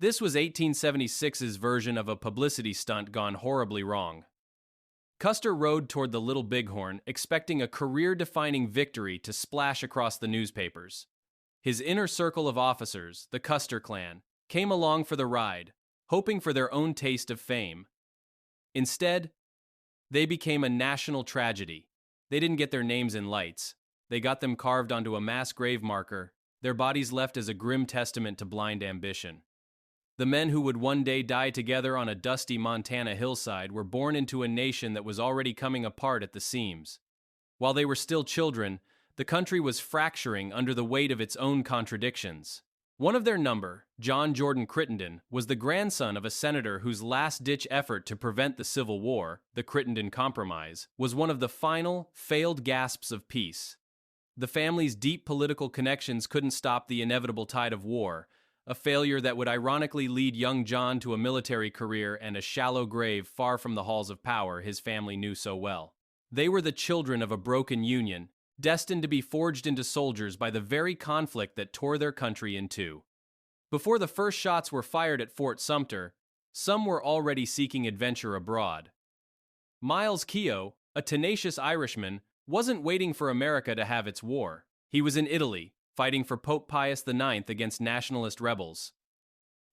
This was 1876's version of a publicity stunt gone horribly wrong. Custer rode toward the Little Bighorn, expecting a career-defining victory to splash across the newspapers. His inner circle of officers, the Custer clan, came along for the ride, hoping for their own taste of fame. Instead, they became a national tragedy. They didn't get their names in lights. They got them carved onto a mass grave marker, their bodies left as a grim testament to blind ambition. The men who would one day die together on a dusty Montana hillside were born into a nation that was already coming apart at the seams. While they were still children, the country was fracturing under the weight of its own contradictions. One of their number, John Jordan Crittenden, was the grandson of a senator whose last-ditch effort to prevent the Civil War, the Crittenden Compromise, was one of the final, failed gasps of peace. The family's deep political connections couldn't stop the inevitable tide of war, a failure that would ironically lead young John to a military career and a shallow grave far from the halls of power his family knew so well. They were the children of a broken union, destined to be forged into soldiers by the very conflict that tore their country in two. Before the first shots were fired at Fort Sumter, some were already seeking adventure abroad. Myles Keogh, a tenacious Irishman, wasn't waiting for America to have its war. He was in Italy, fighting for Pope Pius IX against nationalist rebels.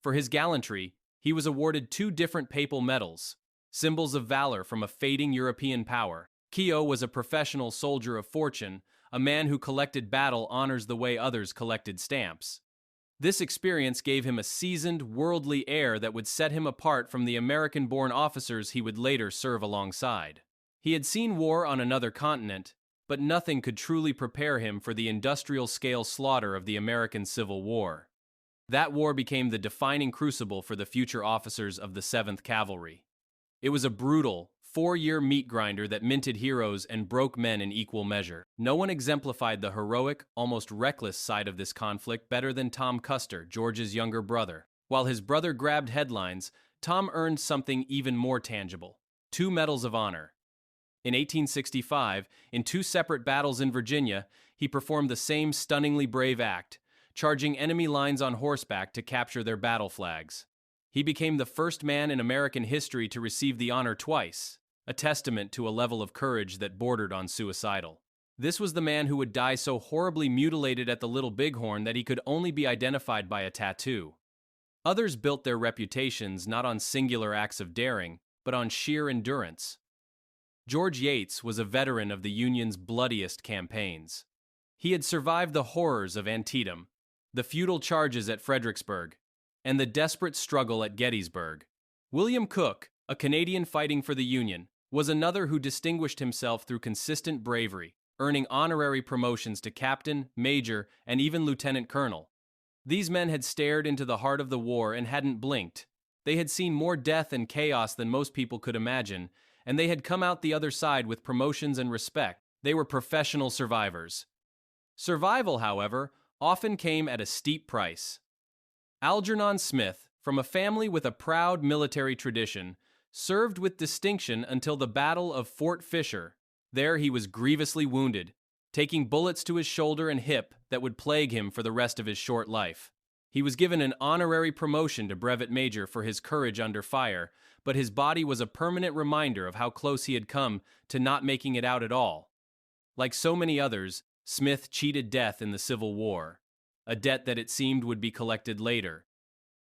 For his gallantry, he was awarded 2 different papal medals, symbols of valor from a fading European power. Keogh was a professional soldier of fortune, a man who collected battle honors the way others collected stamps. This experience gave him a seasoned, worldly air that would set him apart from the American-born officers he would later serve alongside. He had seen war on another continent, but nothing could truly prepare him for the industrial-scale slaughter of the American Civil War. That war became the defining crucible for the future officers of the 7th Cavalry. It was a brutal, 4-year meat grinder that minted heroes and broke men in equal measure. No one exemplified the heroic, almost reckless side of this conflict better than Tom Custer, George's younger brother. While his brother grabbed headlines, Tom earned something even more tangible: 2 Medals of Honor. In 1865, in 2 separate battles in Virginia, he performed the same stunningly brave act, charging enemy lines on horseback to capture their battle flags. He became the first man in American history to receive the honor twice, a testament to a level of courage that bordered on suicidal. This was the man who would die so horribly mutilated at the Little Bighorn that he could only be identified by a tattoo. Others built their reputations not on singular acts of daring, but on sheer endurance. George Yates was a veteran of the Union's bloodiest campaigns. He had survived the horrors of Antietam, the futile charges at Fredericksburg, and the desperate struggle at Gettysburg. William Cook, a Canadian fighting for the Union, was another who distinguished himself through consistent bravery, earning honorary promotions to captain, major, and even lieutenant colonel. These men had stared into the heart of the war and hadn't blinked. They had seen more death and chaos than most people could imagine, and they had come out the other side with promotions and respect. They were professional survivors. Survival, however, often came at a steep price. Algernon Smith, from a family with a proud military tradition, served with distinction until the Battle of Fort Fisher. There he was grievously wounded, taking bullets to his shoulder and hip that would plague him for the rest of his short life. He was given an honorary promotion to brevet major for his courage under fire, but his body was a permanent reminder of how close he had come to not making it out at all. Like so many others, Smith cheated death in the Civil War, a debt that it seemed would be collected later.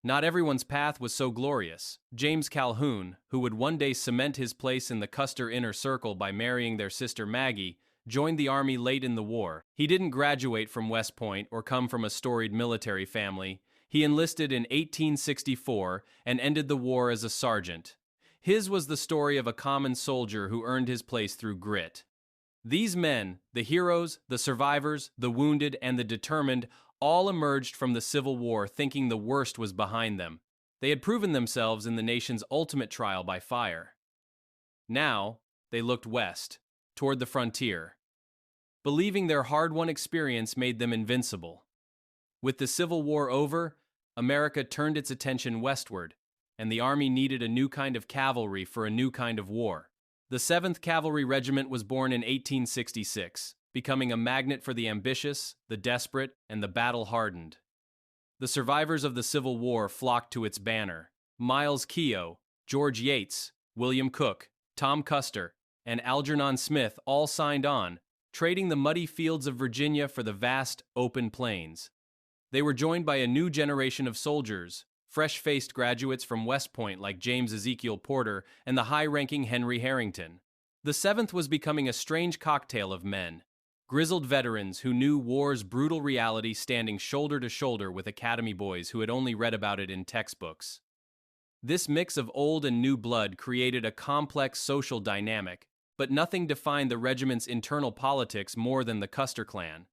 Not everyone's path was so glorious. James Calhoun, who would one day cement his place in the Custer inner circle by marrying their sister Maggie, joined the Army late in the war. He didn't graduate from West Point or come from a storied military family. He enlisted in 1864 and ended the war as a sergeant. His was the story of a common soldier who earned his place through grit. These men, the heroes, the survivors, the wounded, and the determined, all emerged from the Civil War thinking the worst was behind them. They had proven themselves in the nation's ultimate trial by fire. Now, they looked west, toward the frontier, believing their hard-won experience made them invincible. With the Civil War over, America turned its attention westward, and the Army needed a new kind of cavalry for a new kind of war. The 7th Cavalry Regiment was born in 1866, becoming a magnet for the ambitious, the desperate, and the battle-hardened. The survivors of the Civil War flocked to its banner. Myles Keogh, George Yates, William Cook, Tom Custer, and Algernon Smith all signed on, trading the muddy fields of Virginia for the vast, open plains. They were joined by a new generation of soldiers, fresh-faced graduates from West Point like James Ezekiel Porter and the high-ranking Henry Harrington. The 7th was becoming a strange cocktail of men. Grizzled veterans who knew war's brutal reality standing shoulder to shoulder with academy boys who had only read about it in textbooks. This mix of old and new blood created a complex social dynamic, but nothing defined the regiment's internal politics more than the Custer clan.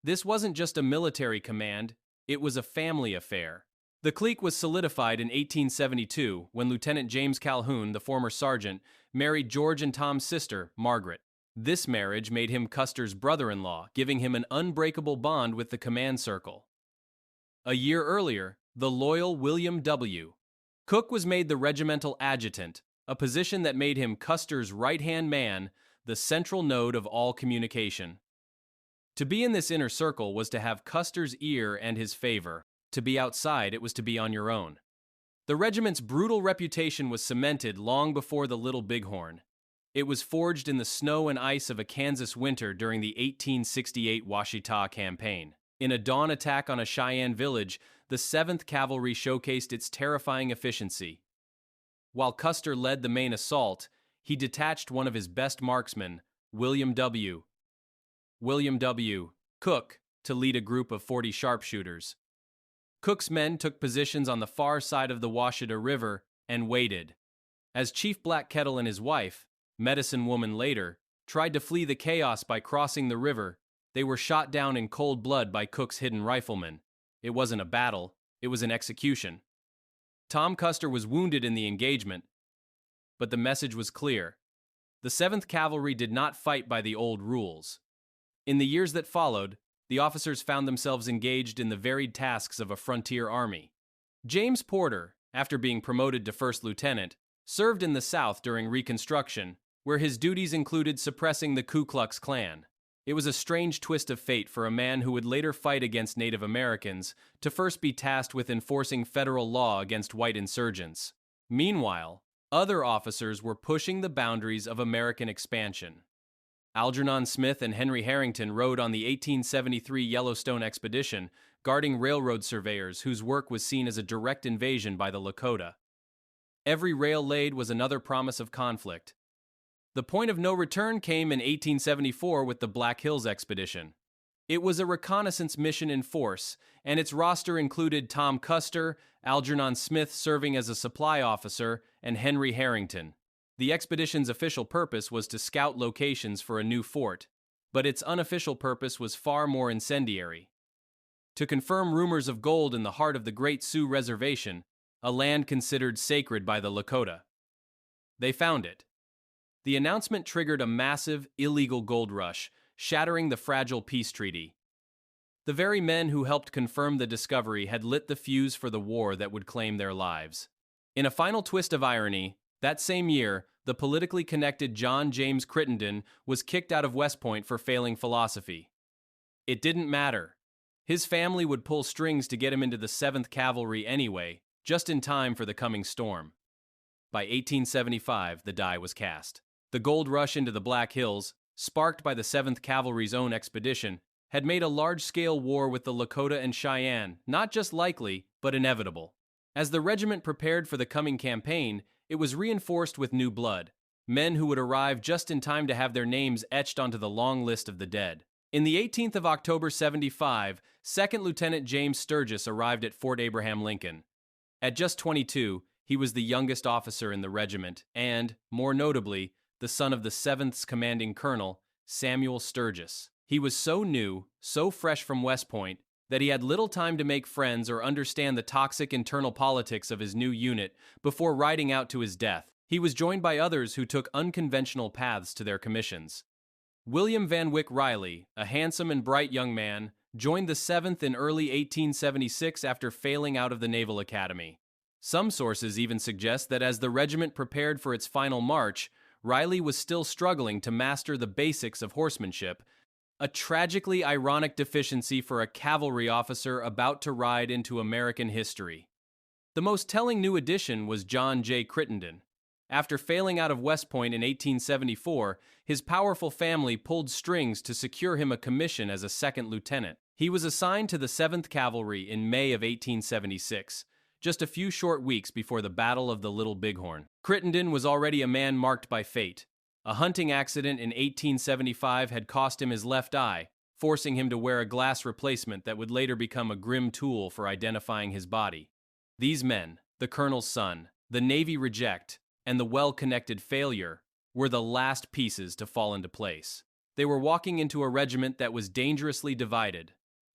This wasn't just a military command, it was a family affair. The clique was solidified in 1872 when Lieutenant James Calhoun, the former sergeant, married George and Tom's sister, Margaret. This marriage made him Custer's brother-in-law, giving him an unbreakable bond with the command circle. A year earlier, the loyal William W. Cook was made the regimental adjutant, a position that made him Custer's right-hand man, the central node of all communication. To be in this inner circle was to have Custer's ear and his favor. To be outside, it was to be on your own. The regiment's brutal reputation was cemented long before the Little Bighorn. It was forged in the snow and ice of a Kansas winter during the 1868 Washita campaign. In a dawn attack on a Cheyenne village, the 7th Cavalry showcased its terrifying efficiency. While Custer led the main assault, he detached one of his best marksmen, William W. Cook, to lead a group of 40 sharpshooters. Cook's men took positions on the far side of the Washita River and waited. As Chief Black Kettle and his wife, Medicine Woman later, tried to flee the chaos by crossing the river, they were shot down in cold blood by Cook's hidden riflemen. It wasn't a battle, it was an execution. Tom Custer was wounded in the engagement, but the message was clear. The 7th Cavalry did not fight by the old rules. In the years that followed, the officers found themselves engaged in the varied tasks of a frontier army. James Porter, after being promoted to first lieutenant, served in the South during Reconstruction, where his duties included suppressing the Ku Klux Klan. It was a strange twist of fate for a man who would later fight against Native Americans to first be tasked with enforcing federal law against white insurgents. Meanwhile, other officers were pushing the boundaries of American expansion. Algernon Smith and Henry Harrington rode on the 1873 Yellowstone expedition, guarding railroad surveyors whose work was seen as a direct invasion by the Lakota. Every rail laid was another promise of conflict. The point of no return came in 1874 with the Black Hills expedition. It was a reconnaissance mission in force, and its roster included Tom Custer, Algernon Smith serving as a supply officer, and Henry Harrington. The expedition's official purpose was to scout locations for a new fort, but its unofficial purpose was far more incendiary. To confirm rumors of gold in the heart of the Great Sioux Reservation, a land considered sacred by the Lakota. They found it. The announcement triggered a massive, illegal gold rush, shattering the fragile peace treaty. The very men who helped confirm the discovery had lit the fuse for the war that would claim their lives. In a final twist of irony, that same year, the politically connected John James Crittenden was kicked out of West Point for failing philosophy. It didn't matter. His family would pull strings to get him into the 7th Cavalry anyway, just in time for the coming storm. By 1875, the die was cast. The gold rush into the Black Hills, sparked by the 7th Cavalry's own expedition, had made a large-scale war with the Lakota and Cheyenne not just likely, but inevitable. As the regiment prepared for the coming campaign, it was reinforced with new blood, men who would arrive just in time to have their names etched onto the long list of the dead. In the 18th of October 75, 2nd Lieutenant James Sturgis arrived at Fort Abraham Lincoln. At just 22, he was the youngest officer in the regiment and, more notably, the son of the 7th's commanding colonel, Samuel Sturgis. He was so new, so fresh from West Point, that he had little time to make friends or understand the toxic internal politics of his new unit before riding out to his death. He was joined by others who took unconventional paths to their commissions. William Van Wyck Riley, a handsome and bright young man, joined the 7th in early 1876 after failing out of the Naval Academy. Some sources even suggest that as the regiment prepared for its final march, Riley was still struggling to master the basics of horsemanship, a tragically ironic deficiency for a cavalry officer about to ride into American history. The most telling new addition was John J. Crittenden. After failing out of West Point in 1874, his powerful family pulled strings to secure him a commission as a second lieutenant. He was assigned to the 7th Cavalry in May of 1876, just a few short weeks before the Battle of the Little Bighorn. Crittenden was already a man marked by fate. A hunting accident in 1875 had cost him his left eye, forcing him to wear a glass replacement that would later become a grim tool for identifying his body. These men, the Colonel's son, the Navy reject, and the well-connected failure, were the last pieces to fall into place. They were walking into a regiment that was dangerously divided,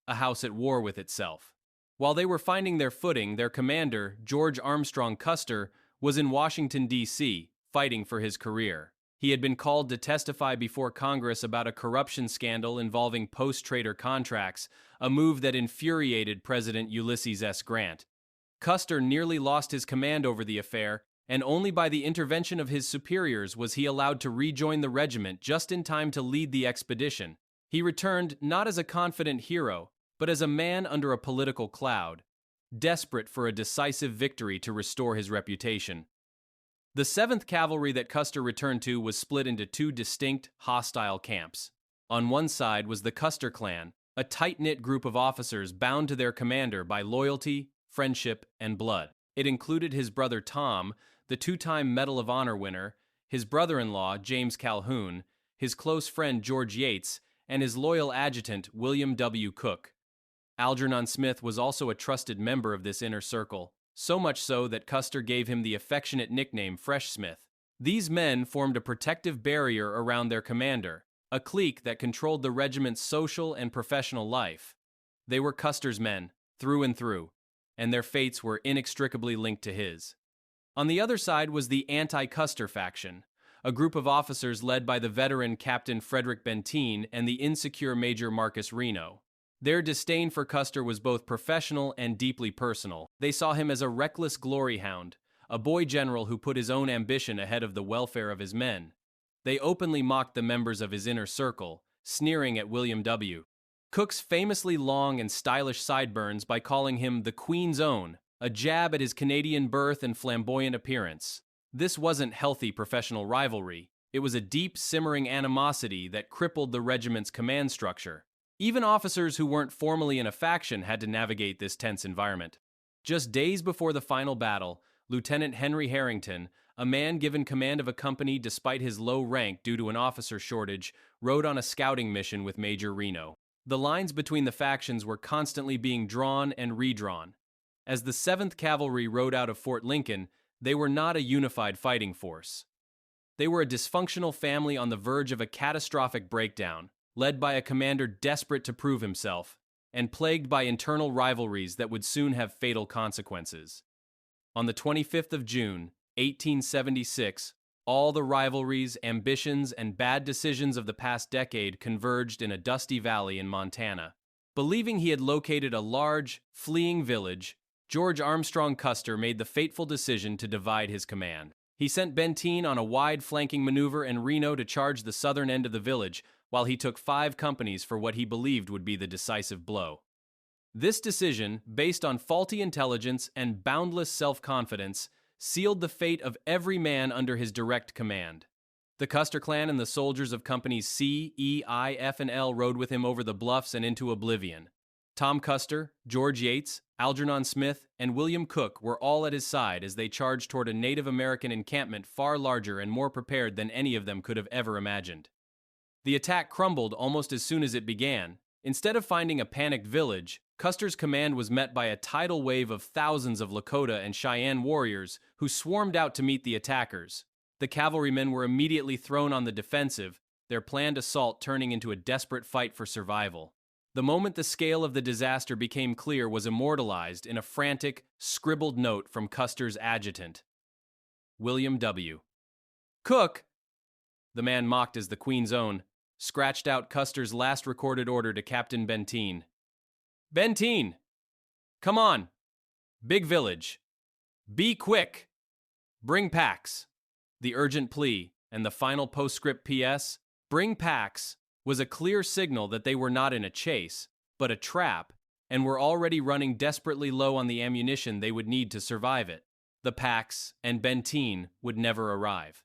a house at war with itself. While they were finding their footing, their commander, George Armstrong Custer, was in Washington, D.C., fighting for his career. He had been called to testify before Congress about a corruption scandal involving post-trader contracts, a move that infuriated President Ulysses S. Grant. Custer nearly lost his command over the affair, and only by the intervention of his superiors was he allowed to rejoin the regiment just in time to lead the expedition. He returned not as a confident hero, but as a man under a political cloud, desperate for a decisive victory to restore his reputation. The 7th Cavalry that Custer returned to was split into two distinct, hostile camps. On one side was the Custer clan, a tight-knit group of officers bound to their commander by loyalty, friendship, and blood. It included his brother Tom, the two-time Medal of Honor winner, his brother-in-law James Calhoun, his close friend George Yates, and his loyal adjutant William W. Cook. Algernon Smith was also a trusted member of this inner circle, so much so that Custer gave him the affectionate nickname Fresh Smith. These men formed a protective barrier around their commander, a clique that controlled the regiment's social and professional life. They were Custer's men, through and through, and their fates were inextricably linked to his. On the other side was the anti-Custer faction, a group of officers led by the veteran Captain Frederick Benteen and the insecure Major Marcus Reno. Their disdain for Custer was both professional and deeply personal. They saw him as a reckless glory hound, a boy general who put his own ambition ahead of the welfare of his men. They openly mocked the members of his inner circle, sneering at William W. Cook's famously long and stylish sideburns by calling him the Queen's Own, a jab at his Canadian birth and flamboyant appearance. This wasn't healthy professional rivalry. It was a deep, simmering animosity that crippled the regiment's command structure. Even officers who weren't formally in a faction had to navigate this tense environment. Just days before the final battle, Lieutenant Henry Harrington, a man given command of a company despite his low rank due to an officer shortage, rode on a scouting mission with Major Reno. The lines between the factions were constantly being drawn and redrawn. As the 7th Cavalry rode out of Fort Lincoln, they were not a unified fighting force. They were a dysfunctional family on the verge of a catastrophic breakdown, led by a commander desperate to prove himself, and plagued by internal rivalries that would soon have fatal consequences. On the 25th of June, 1876, all the rivalries, ambitions, and bad decisions of the past decade converged in a dusty valley in Montana. Believing he had located a large, fleeing village, George Armstrong Custer made the fateful decision to divide his command. He sent Benteen on a wide flanking maneuver and Reno to charge the southern end of the village, while he took 5 companies for what he believed would be the decisive blow. This decision, based on faulty intelligence and boundless self-confidence, sealed the fate of every man under his direct command. The Custer clan and the soldiers of Companies C, E, I, F, and L rode with him over the bluffs and into oblivion. Tom Custer, George Yates, Algernon Smith, and William Cook were all at his side as they charged toward a Native American encampment far larger and more prepared than any of them could have ever imagined. The attack crumbled almost as soon as it began. Instead of finding a panicked village, Custer's command was met by a tidal wave of thousands of Lakota and Cheyenne warriors who swarmed out to meet the attackers. The cavalrymen were immediately thrown on the defensive, their planned assault turning into a desperate fight for survival. The moment the scale of the disaster became clear was immortalized in a frantic, scribbled note from Custer's adjutant, William W. Cook, the man mocked as the Queen's Own, scratched out Custer's last recorded order to Captain Benteen. Benteen! Come on! Big village! Be quick! Bring packs! The urgent plea, and the final postscript P.S., bring packs, was a clear signal that they were not in a chase, but a trap, and were already running desperately low on the ammunition they would need to survive it. The Pax and Benteen would never arrive.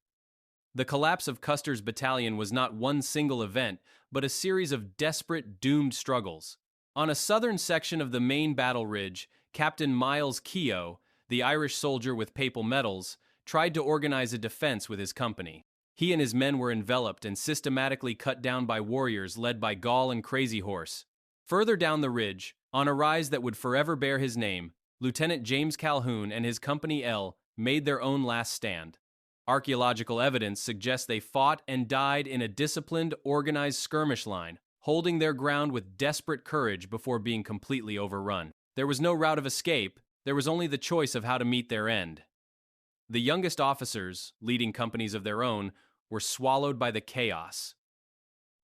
The collapse of Custer's battalion was not one single event, but a series of desperate, doomed struggles. On a southern section of the main battle ridge, Captain Myles Keogh, the Irish soldier with papal medals, tried to organize a defense with his company. He and his men were enveloped and systematically cut down by warriors led by Gall and Crazy Horse. Further down the ridge, on a rise that would forever bear his name, Lieutenant James Calhoun and his Company L made their own last stand. Archaeological evidence suggests they fought and died in a disciplined, organized skirmish line, holding their ground with desperate courage before being completely overrun. There was no route of escape, there was only the choice of how to meet their end. The youngest officers, leading companies of their own, were swallowed by the chaos.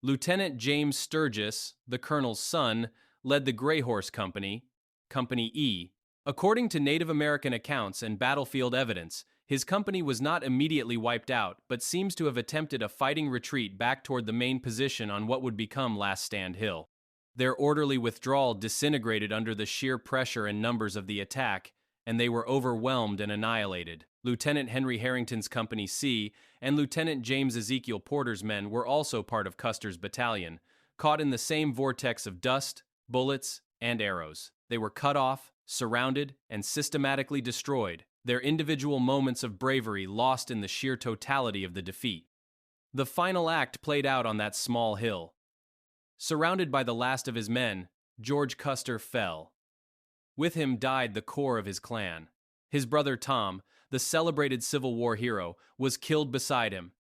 Lieutenant James Sturgis, the colonel's son, led the Grey Horse Company, Company E. According to Native American accounts and battlefield evidence, his company was not immediately wiped out, but seems to have attempted a fighting retreat back toward the main position on what would become Last Stand Hill. Their orderly withdrawal disintegrated under the sheer pressure and numbers of the attack, and they were overwhelmed and annihilated. Lieutenant Henry Harrington's Company C and Lieutenant James Ezekiel Porter's men were also part of Custer's battalion, caught in the same vortex of dust, bullets, and arrows. They were cut off, surrounded, and systematically destroyed, their individual moments of bravery lost in the sheer totality of the defeat. The final act played out on that small hill. Surrounded by the last of his men, George Custer fell. With him died the core of his clan. His brother Tom, the celebrated Civil War hero, was killed beside him.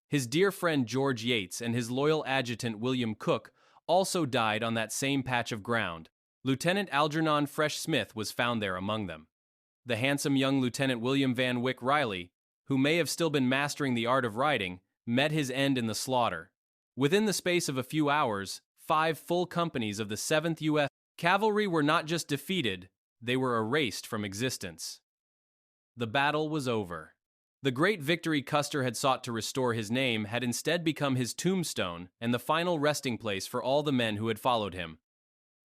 His dear friend George Yates and his loyal adjutant William Cook also died on that same patch of ground. Lieutenant Algernon Fresh Smith was found there among them. The handsome young Lieutenant William Van Wyck Riley, who may have still been mastering the art of riding, met his end in the slaughter. Within the space of a few hours, 5 full companies of the 7th U.S. Cavalry were not just defeated, they were erased from existence. The battle was over. The great victory Custer had sought to restore his name had instead become his tombstone and the final resting place for all the men who had followed him.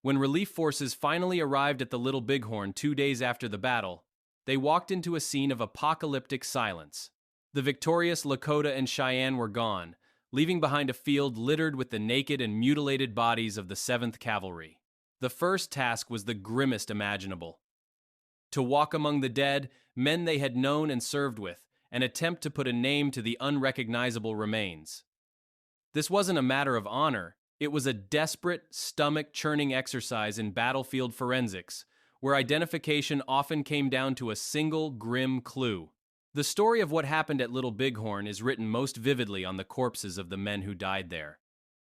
When relief forces finally arrived at the Little Bighorn 2 days after the battle, they walked into a scene of apocalyptic silence. The victorious Lakota and Cheyenne were gone, leaving behind a field littered with the naked and mutilated bodies of the 7th Cavalry. The first task was the grimmest imaginable. To walk among the dead, men they had known and served with, and attempt to put a name to the unrecognizable remains. This wasn't a matter of honor, it was a desperate, stomach-churning exercise in battlefield forensics, where identification often came down to a single grim clue. The story of what happened at Little Bighorn is written most vividly on the corpses of the men who died there.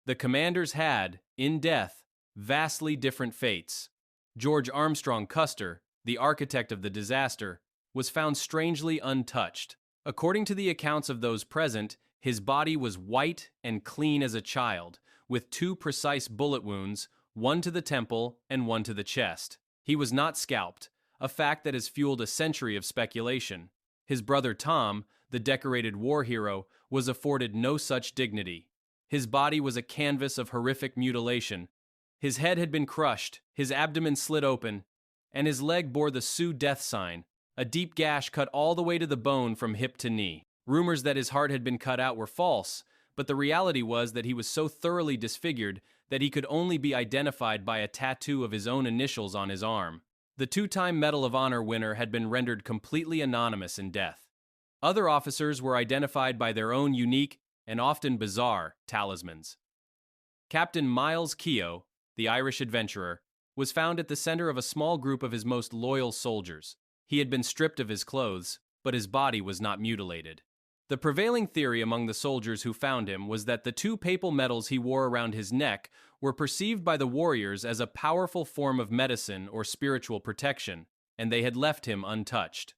The commanders had, in death, vastly different fates. George Armstrong Custer, the architect of the disaster, was found strangely untouched. According to the accounts of those present, his body was white and clean as a child, with 2 precise bullet wounds, one to the temple and one to the chest. He was not scalped, a fact that has fueled a century of speculation. His brother Tom, the decorated war hero, was afforded no such dignity. His body was a canvas of horrific mutilation. His head had been crushed, his abdomen slit open, and his leg bore the Sioux death sign, a deep gash cut all the way to the bone from hip to knee. Rumors that his heart had been cut out were false, but the reality was that he was so thoroughly disfigured that he could only be identified by a tattoo of his own initials on his arm. The 2-time Medal of Honor winner had been rendered completely anonymous in death. Other officers were identified by their own unique and often bizarre talismans. Captain Myles Keogh, the Irish adventurer, was found at the center of a small group of his most loyal soldiers. He had been stripped of his clothes, but his body was not mutilated. The prevailing theory among the soldiers who found him was that the 2 papal medals he wore around his neck were perceived by the warriors as a powerful form of medicine or spiritual protection, and they had left him untouched.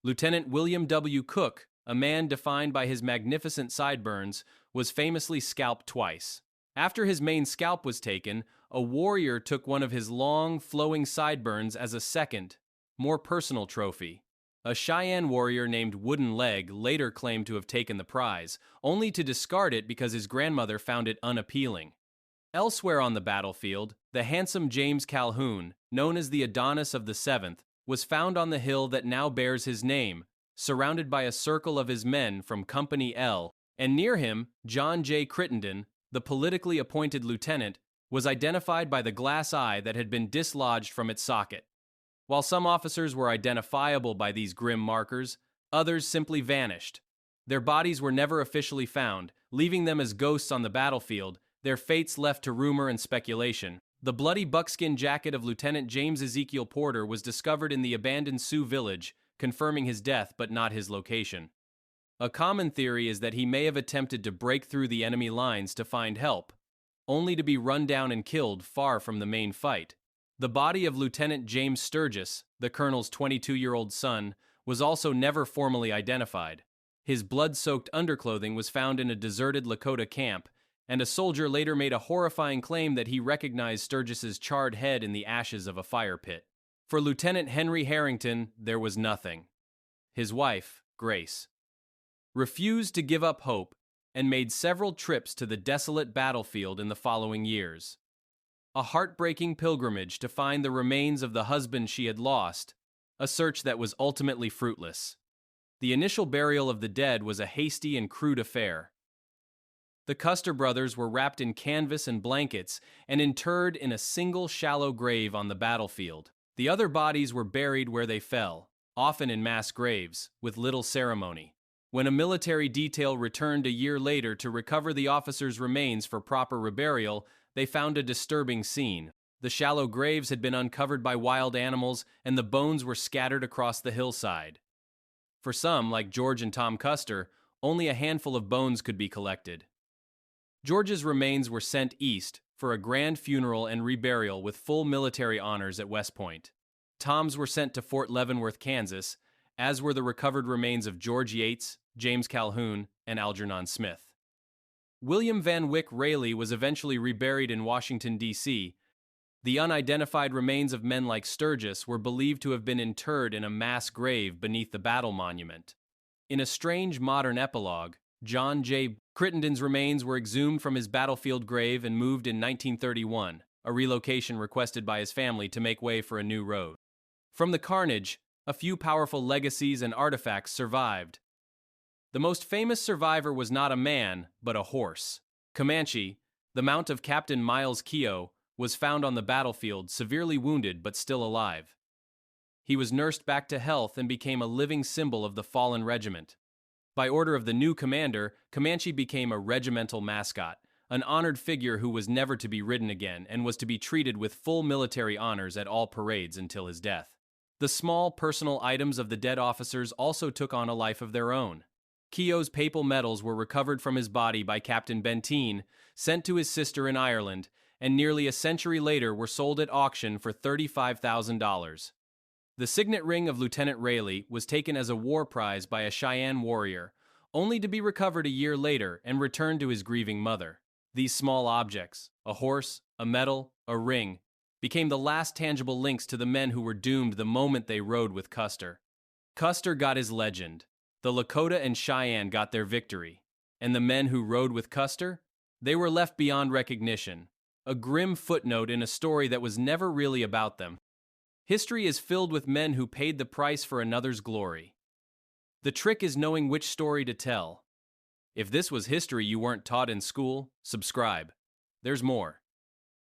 Lieutenant William W. Cook, a man defined by his magnificent sideburns, was famously scalped twice. After his main scalp was taken, a warrior took one of his long, flowing sideburns as a second, more personal trophy. A Cheyenne warrior named Wooden Leg later claimed to have taken the prize, only to discard it because his grandmother found it unappealing. Elsewhere on the battlefield, the handsome James Calhoun, known as the Adonis of the 7th, was found on the hill that now bears his name, surrounded by a circle of his men from Company L, and near him, John J. Crittenden, the politically appointed lieutenant, was identified by the glass eye that had been dislodged from its socket. While some officers were identifiable by these grim markers, others simply vanished. Their bodies were never officially found, leaving them as ghosts on the battlefield, their fates left to rumor and speculation. The bloody buckskin jacket of Lieutenant James Ezekiel Porter was discovered in the abandoned Sioux village, confirming his death but not his location. A common theory is that he may have attempted to break through the enemy lines to find help, only to be run down and killed far from the main fight. The body of Lieutenant James Sturgis, the colonel's 22-year-old son, was also never formally identified. His blood-soaked underclothing was found in a deserted Lakota camp, and a soldier later made a horrifying claim that he recognized Sturgis's charred head in the ashes of a fire pit. For Lieutenant Henry Harrington, there was nothing. His wife, Grace, refused to give up hope and made several trips to the desolate battlefield in the following years. A heartbreaking pilgrimage to find the remains of the husband she had lost, a search that was ultimately fruitless. The initial burial of the dead was a hasty and crude affair. The Custer brothers were wrapped in canvas and blankets and interred in a single shallow grave on the battlefield. The other bodies were buried where they fell, often in mass graves, with little ceremony. When a military detail returned a year later to recover the officers' remains for proper reburial, they found a disturbing scene. The shallow graves had been uncovered by wild animals, and the bones were scattered across the hillside. For some, like George and Tom Custer, only a handful of bones could be collected. George's remains were sent east for a grand funeral and reburial with full military honors at West Point. Tom's were sent to Fort Leavenworth, Kansas, as were the recovered remains of George Yates, James Calhoun, and Algernon Smith. William Van Wyck Rayleigh was eventually reburied in Washington, D.C. The unidentified remains of men like Sturgis were believed to have been interred in a mass grave beneath the battle monument. In a strange modern epilogue, John J. Crittenden's remains were exhumed from his battlefield grave and moved in 1931, a relocation requested by his family to make way for a new road. From the carnage, a few powerful legacies and artifacts survived. The most famous survivor was not a man, but a horse. Comanche, the mount of Captain Myles Keogh, was found on the battlefield, severely wounded but still alive. He was nursed back to health and became a living symbol of the fallen regiment. By order of the new commander, Comanche became a regimental mascot, an honored figure who was never to be ridden again and was to be treated with full military honors at all parades until his death. The small personal items of the dead officers also took on a life of their own. Keogh's papal medals were recovered from his body by Captain Benteen, sent to his sister in Ireland, and nearly a century later were sold at auction for $35,000. The signet ring of Lieutenant Rayleigh was taken as a war prize by a Cheyenne warrior, only to be recovered a year later and returned to his grieving mother. These small objects, a horse, a medal, a ring, became the last tangible links to the men who were doomed the moment they rode with Custer. Custer got his legend. The Lakota and Cheyenne got their victory. And the men who rode with Custer? They were left beyond recognition, a grim footnote in a story that was never really about them. History is filled with men who paid the price for another's glory. The trick is knowing which story to tell. If this was history you weren't taught in school, subscribe. There's more.